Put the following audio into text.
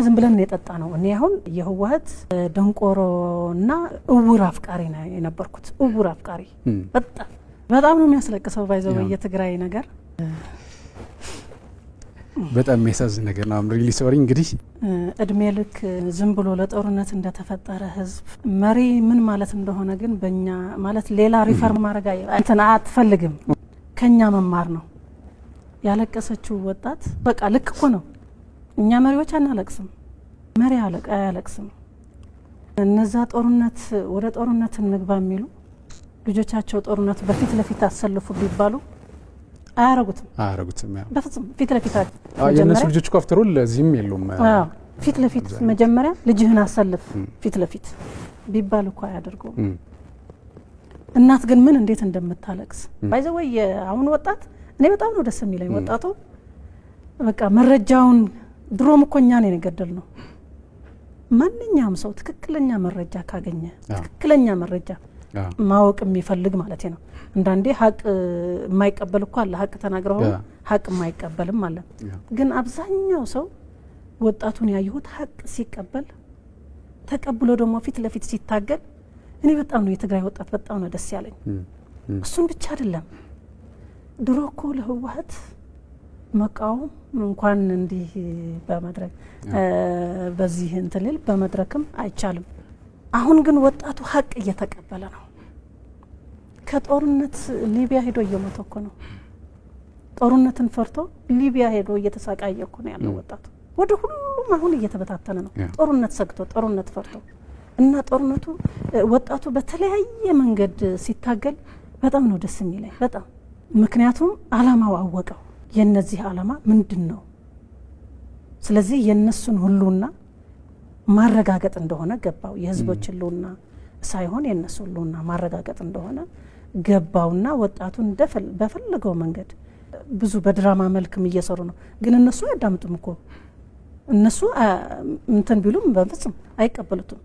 ዝም ብለን የጠጣ ነው እኔ አሁን የህወሓት ደንቆሮና እውር አፍቃሪ ነው የነበርኩት እውር አፍቃሪ በጣም ነው የሚያስለቅሰው ባይዘው የትግራይ ነገር በጣም የሚያሳዝን ነገር ነው ሪሊ ሶሪ እንግዲህ እድሜ ልክ ዝም ብሎ ለጦርነት እንደተፈጠረ ህዝብ መሪ ምን ማለት እንደሆነ ግን በእኛ ማለት ሌላ ሪፈርም ማድረግ እንትን አትፈልግም ከኛ መማር ነው ያለቀሰችው ወጣት በቃ ልክ እኮ ነው እኛ መሪዎች አናለቅስም መሪ አያለቅስም እነዛ ጦርነት ወደ ጦርነት እንግባ የሚሉ ልጆቻቸው ጦርነት በፊት ለፊት አሰልፉ ቢባሉ አያረጉትም በፍጹም ፊት ለፊት የነሱ ልጆች ኮፍተሩ ለዚህም የሉም ፊት ለፊት መጀመሪያ ልጅህን አሰልፍ ፊት ለፊት ቢባል እኮ አያደርገው እናት ግን ምን እንዴት እንደምታለቅስ ባይዘው አሁን ወጣት እኔ በጣም ነው ደስ የሚለኝ ወጣቱ በቃ መረጃውን ድሮም እኮ እኛ ነን የገደልነው ማንኛውም ሰው ትክክለኛ መረጃ ካገኘ ትክክለኛ መረጃ ማወቅ የሚፈልግ ማለት ነው እንዳንዴ ሀቅ የማይቀበል እኮ አለ ሀቅ ተናግረው ሀቅ የማይቀበልም አለ ግን አብዛኛው ሰው ወጣቱን ያዩት ሀቅ ሲቀበል ተቀብሎ ደግሞ ፊት ለፊት ሲታገል እኔ በጣም ነው የትግራይ ወጣት በጣም ነው ደስ ያለኝ እሱን ብቻ አይደለም ድሮ እኮ ለህወሓት መቃወም እንኳን እንዲህ በመድረክ በዚህ እንትልል በመድረክም አይቻልም አሁን ግን ወጣቱ ሀቅ እየተቀበለ ነው ከጦርነት ሊቢያ ሄዶ እየሞተ እኮ ነው ጦርነትን ፈርቶ ሊቢያ ሄዶ እየተሳቃየ እኮ ነው ያለው ወጣቱ ወደ ሁሉም አሁን እየተበታተነ ነው ጦርነት ሰግቶ ጦርነት ፈርቶ እና ጦርነቱ ወጣቱ በተለያየ መንገድ ሲታገል በጣም ነው ደስ የሚለኝ በጣም ምክንያቱም አላማው አወቀው የነዚህ አላማ ምንድነው ስለዚህ የነሱን ሁሉና ማረጋገጥ እንደሆነ ገባው የህዝቦች ሁሉና ሳይሆን የነሱ ሁሉና ማረጋገጥ እንደሆነ ገባውና ወጣቱን በፈለገው መንገድ ብዙ በድራማ መልክም እየሰሩ ነው ግን እነሱ ያዳምጡም እኮ እነሱ እንትን ቢሉም በፍጹም አይቀበሉትም